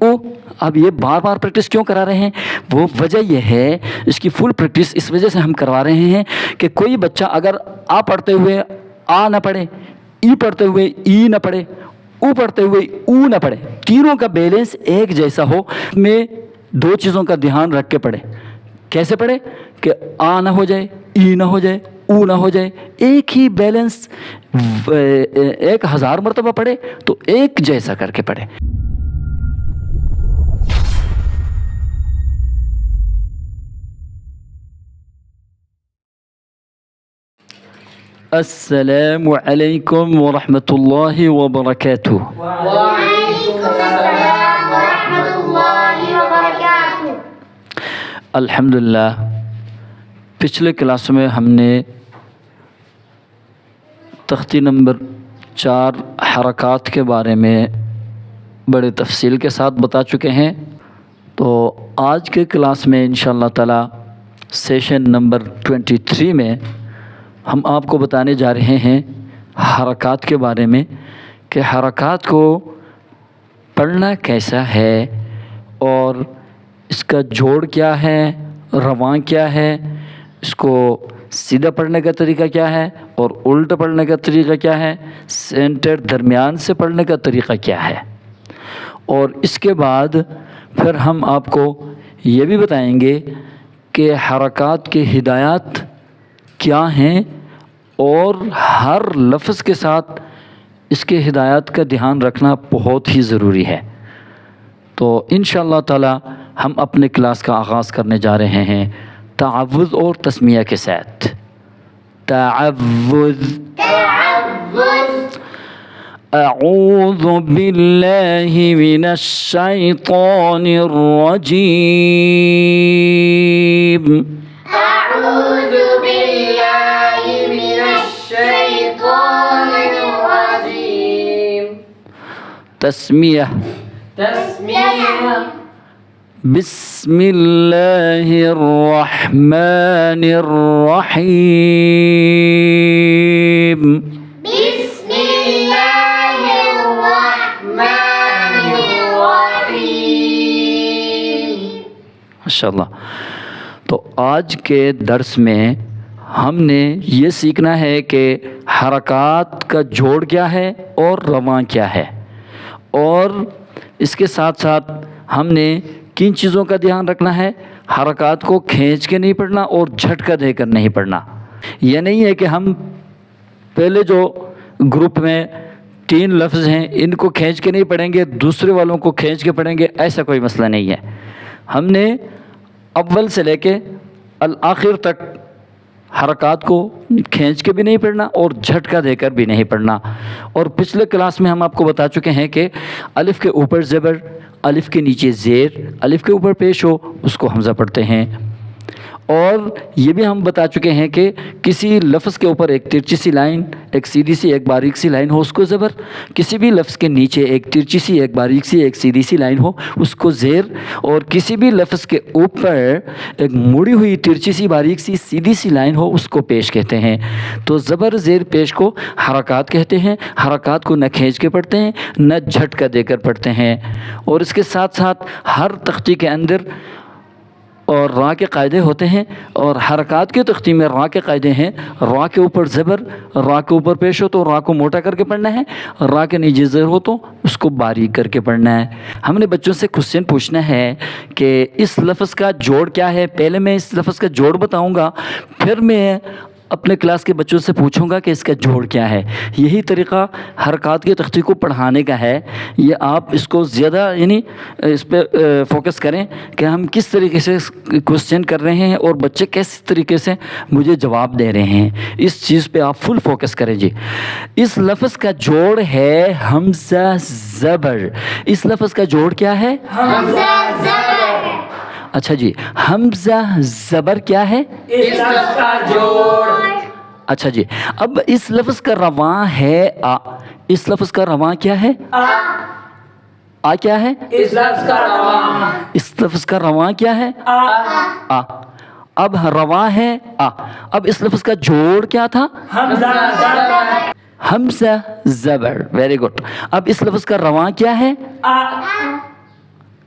اب یہ بار بار پریکٹس کیوں کرا رہے ہیں؟ وہ وجہ یہ ہے، اس کی فل پریکٹس اس وجہ سے ہم کروا رہے ہیں کہ کوئی بچہ اگر آ پڑھتے ہوئے آ نہ پڑھے، ای پڑھتے ہوئے ای نہ پڑھے، او پڑھتے ہوئے او نہ پڑھے، تینوں کا بیلنس ایک جیسا ہو، میں دو چیزوں کا دھیان رکھ کے پڑھے۔ کیسے پڑھے؟ کہ آ نہ ہو جائے، ای نہ ہو جائے، او نہ ہو جائے، ایک ہی بیلنس 1000 مرتبہ پڑھے تو ایک جیسا کر کے پڑھے۔ السلام علیکم ورحمۃ اللہ وبرکاتہ۔ وعلیکم السلام ورحمۃ اللہ وبرکاتہ۔ الحمدللہ، پچھلے کلاس میں ہم نے تختی نمبر 4 حرکات کے بارے میں بڑے تفصیل کے ساتھ بتا چکے ہیں، تو آج کے کلاس میں انشاءاللہ تعالی سیشن نمبر 23 میں ہم آپ کو بتانے جا رہے ہیں حرکات کے بارے میں، کہ حرکات کو پڑھنا کیسا ہے اور اس کا جوڑ کیا ہے، رواں کیا ہے، اس کو سیدھا پڑھنے کا طریقہ کیا ہے اور الٹ پڑھنے کا طریقہ کیا ہے، سینٹر درمیان سے پڑھنے کا طریقہ کیا ہے۔ اور اس کے بعد پھر ہم آپ کو یہ بھی بتائیں گے کہ حرکات کے ہدایات کیا ہیں اور ہر لفظ کے ساتھ اس کے ہدایات کا دھیان رکھنا بہت ہی ضروری ہے۔ تو انشاءاللہ تعالی ہم اپنے کلاس کا آغاز کرنے جا رہے ہیں تعوذ اور تسمیہ کے ساتھ۔ تعوذ، اعوذ باللہ من الشیطان الرجیم، اعوذ باللہ من الشیطان الرجیم۔ تسمیہ، تسمیہ، بسم اللہ الرحمن الرحیم، بسم اللہ الرحمن الرحیم۔ ماشاءاللہ۔ تو آج کے درس میں ہم نے یہ سیکھنا ہے کہ حرکات کا جوڑ کیا ہے اور رواں کیا ہے، اور اس کے ساتھ ساتھ ہم نے کن چیزوں کا دھیان رکھنا ہے۔ حرکات کو کھینچ کے نہیں پڑھنا اور جھٹکا دے کر نہیں پڑھنا۔ یہ نہیں ہے کہ ہم پہلے جو گروپ میں 3 لفظ ہیں ان کو کھینچ کے نہیں پڑھیں گے، دوسرے والوں کو کھینچ کے پڑھیں گے، ایسا کوئی مسئلہ نہیں ہے۔ ہم نے اول سے لے کے الآخر تک حرکات کو کھینچ کے بھی نہیں پڑھنا اور جھٹکا دے کر بھی نہیں پڑھنا۔ اور پچھلے کلاس میں ہم آپ کو بتا چکے ہیں کہ الف کے اوپر زبر، الف کے نیچے زیر، الف کے اوپر پیش ہو اس کو حمزہ پڑھتے ہیں۔ اور یہ بھی ہم بتا چکے ہیں کہ کسی لفظ کے اوپر ایک ترچی سی لائن، ایک سیدھی سی ایک باریک سی لائن ہو اس کو زبر، کسی بھی لفظ کے نیچے ایک ترچی سی ایک باریک سی ایک سیدھی سی لائن ہو اس کو زیر، اور کسی بھی لفظ کے اوپر ایک مڑی ہوئی ترچی سی باریک سی سیدھی سی لائن ہو اس کو پیش کہتے ہیں۔ تو زبر زیر پیش کو حرکات کہتے ہیں۔ حرکات کو نہ کھینچ کے پڑھتے ہیں نہ جھٹکا دے کر پڑھتے ہیں۔ اور اس کے ساتھ ساتھ ہر تختی کے اندر اور را کے قاعدے ہوتے ہیں، اور حرکات کی تختی میں را کے قاعدے ہیں۔ را کے اوپر زبر، را کے اوپر پیش ہو تو را کو موٹا کر کے پڑھنا ہے، را کے نیچے زیر ہو تو اس کو باریک کر کے پڑھنا ہے۔ ہم نے بچوں سے کوسچن پوچھنا ہے کہ اس لفظ کا جوڑ کیا ہے۔ پہلے میں اس لفظ کا جوڑ بتاؤں گا، پھر میں اپنے کلاس کے بچوں سے پوچھوں گا کہ اس کا جوڑ کیا ہے۔ یہی طریقہ حرکات کی تختی کو پڑھانے کا ہے۔ یہ آپ اس کو زیادہ اس پہ فوکس کریں کہ ہم کس طریقے سے کوسچن کر رہے ہیں اور بچے کس طریقے سے مجھے جواب دے رہے ہیں، اس چیز پہ آپ فل فوکس کریں جی۔ اس لفظ کا جوڑ ہے حمزہ زبر۔ اس لفظ کا جوڑ کیا ہے؟ حمزہ زبر۔ اچھا جی، حمزہ زبر کیا ہے؟ اس لفظ کا جوڑ۔ اچھا جی، اب اس لفظ کا رواں ہے آ۔ اس لفظ کا رواں کیا ہے؟ آ کیا ہے؟ اس لفظ کا رواں۔ اس لفظ کا رواں کیا ہے؟ آ۔ اب رواں ہے آ۔ اب اس لفظ کا جوڑ کیا تھا؟ حمزہ زبر۔ حمزہ زبر، ویری گڈ۔ اب اس لفظ کا رواں کیا ہے؟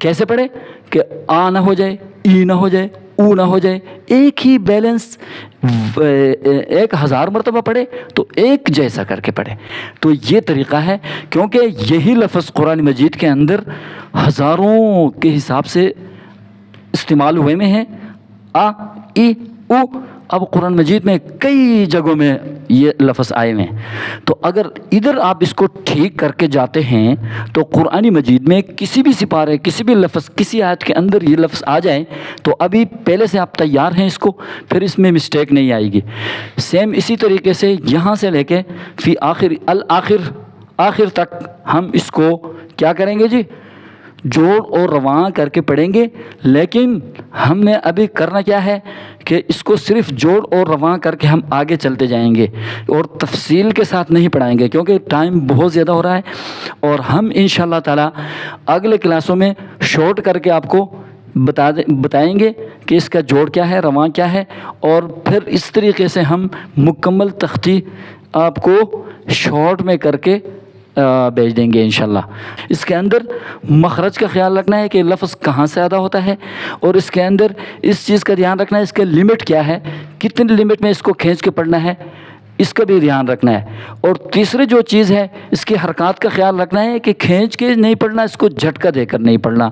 کیسے پڑھے کہ آ نہ ہو جائے، ای نہ ہو جائے، او نہ ہو جائے، ایک ہی بیلنس 1000 مرتبہ پڑھے تو ایک جیسا کر کے پڑھے. تو یہ طریقہ ہے، کیونکہ یہی لفظ قرآن مجید کے اندر ہزاروں کے حساب سے استعمال ہوئے میں ہیں. آ ای او، اب قرآن مجید میں کئی جگہوں میں یہ لفظ آئے ہوئے ہیں. تو اگر ادھر آپ اس کو ٹھیک کر کے جاتے ہیں تو قرآن مجید میں کسی بھی سپارے، کسی بھی لفظ، کسی آیت کے اندر یہ لفظ آ جائیں تو ابھی پہلے سے آپ تیار ہیں اس کو، پھر اس میں مسٹیک نہیں آئے گی. سیم اسی طریقے سے یہاں سے لے کے فی آخر الآخر، آخر تک ہم اس کو کیا کریں گے جی؟ جوڑ اور رواں کر کے پڑھیں گے. لیکن ہم نے ابھی کرنا کیا ہے کہ اس کو صرف جوڑ اور رواں کر کے ہم آگے چلتے جائیں گے اور تفصیل کے ساتھ نہیں پڑھائیں گے، کیونکہ ٹائم بہت زیادہ ہو رہا ہے. اور ہم انشاءاللہ تعالی اگلے کلاسوں میں شارٹ کر کے آپ کو بتائیں گے کہ اس کا جوڑ کیا ہے، رواں کیا ہے، اور پھر اس طریقے سے ہم مکمل تختی آپ کو شارٹ میں کر کے بھیج دیں گے انشاءاللہ. اس کے اندر مخرج کا خیال رکھنا ہے کہ لفظ کہاں سے ادا ہوتا ہے، اور اس کے اندر اس چیز کا دھیان رکھنا ہے اس کے لمٹ کیا ہے، کتنی لمٹ میں اس کو کھینچ کے پڑھنا ہے، اس کا بھی دھیان رکھنا ہے. اور تیسری جو چیز ہے اس کی حرکات کا خیال رکھنا ہے کہ کھینچ کے نہیں پڑھنا، اس کو جھٹکا دے کر نہیں پڑھنا.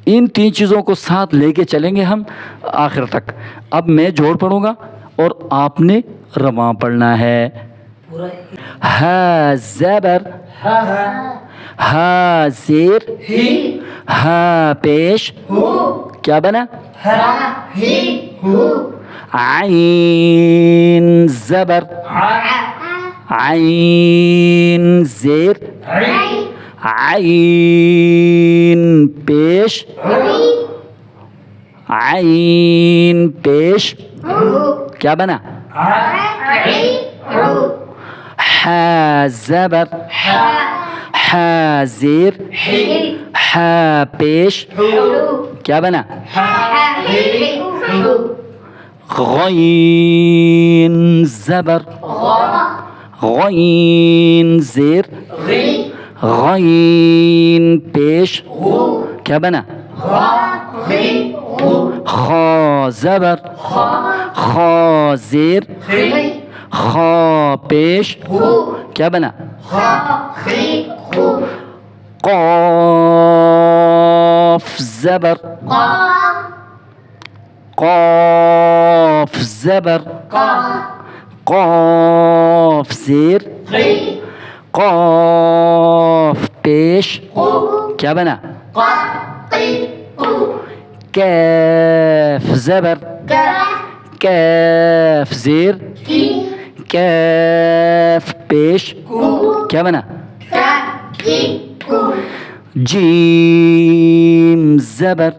ان 3 چیزوں کو ساتھ لے کے چلیں گے ہم آخر تک. اب میں جوڑ پڑھوں گا اور آپ نے رواں پڑھنا ہے. ہا زبر، ہا زیر، ہا پیش، کیا بنا؟ عین زبر، عین زیر، عین پیش، عین پیش، کیا بنا؟ حا زبر، حا زیر، حا پیش، کیا بنا؟ غین زبر، غین زیر، غین پیش، کیا بنا؟ خا زبر، خا زیر، خا پیش، کیا بنا؟ قاف زبر، قاف زبر، قاف زیر، قاف پیش، کیا بنا؟ کیف زبر، کیف زیر، کیف پیش، کیا بنا؟ جیم زبر،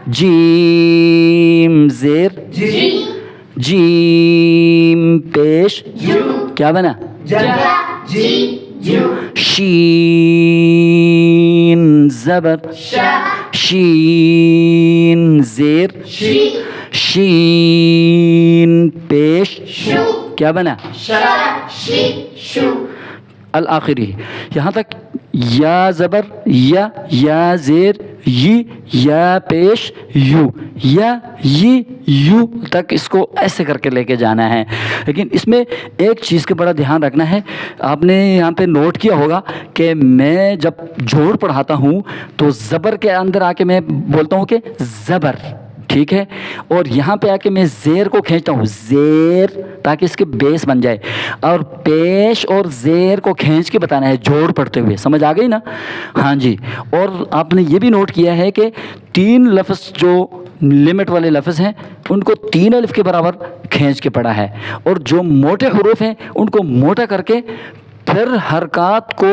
جیم زیر، جیم پیش، کیا بنا؟ شین زبر، شین زیر، شین پیش، کیا بنا؟ الآخری. یہاں تک یا زبر، یا زیر، یا پیش، یو، یا یو تک اس کو ایسے کر کے لے کے جانا ہے. لیکن اس میں ایک چیز کا بڑا دھیان رکھنا ہے. آپ نے یہاں پہ نوٹ کیا ہوگا کہ میں جب جوڑ پڑھاتا ہوں تو زبر کے اندر آ کے میں بولتا ہوں کہ زبر، ٹھیک ہے، اور یہاں پہ آ کے میں زیر کو کھینچتا ہوں، زیر، تاکہ اس کے بیس بن جائے. اور پیش اور زیر کو کھینچ کے بتانا ہے جوڑ پڑھتے ہوئے. سمجھ آ گئی نا؟ ہاں جی. اور آپ نے یہ بھی نوٹ کیا ہے کہ 3 لفظ جو لمٹ والے لفظ ہیں ان کو 3 الف کے برابر کھینچ کے پڑھا ہے، اور جو موٹے حروف ہیں ان کو موٹا کر کے پھر حرکات کو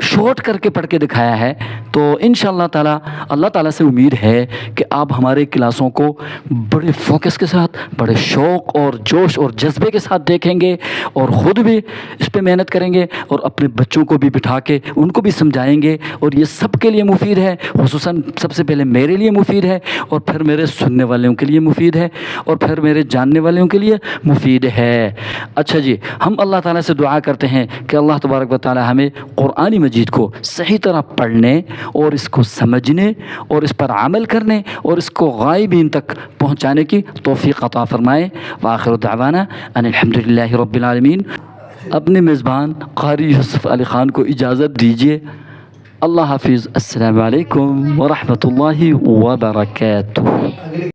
شارٹ کر کے پڑھ کے دکھایا ہے. تو انشاءاللہ تعالی اللہ تعالیٰ سے امید ہے کہ آپ ہمارے کلاسوں کو بڑے فوکس کے ساتھ، بڑے شوق اور جوش اور جذبے کے ساتھ دیکھیں گے، اور خود بھی اس پہ محنت کریں گے، اور اپنے بچوں کو بھی بٹھا کے ان کو بھی سمجھائیں گے. اور یہ سب کے لیے مفید ہے، خصوصاً سب سے پہلے میرے لیے مفید ہے، اور پھر میرے سننے والوں کے لیے مفید ہے، اور پھر میرے جاننے والوں کے لیے مفید ہے. اچھا جی، ہم اللہ تعالیٰ سے دعا کرتے ہیں کہ اللہ تبارک و تعالیٰ ہمیں قرآن مجید کو صحیح طرح پڑھنے اور اس کو سمجھنے اور اس پر عمل کرنے اور اس کو غائبین تک پہنچانے کی توفیق عطا فرمائے. وآخر دعوانا ان الحمدللہ رب العالمین. اپنے میزبان قاری یوسف علی خان کو اجازت دیجیے. اللہ حافظ. السلام علیکم ورحمۃ اللہ وبرکاتہ.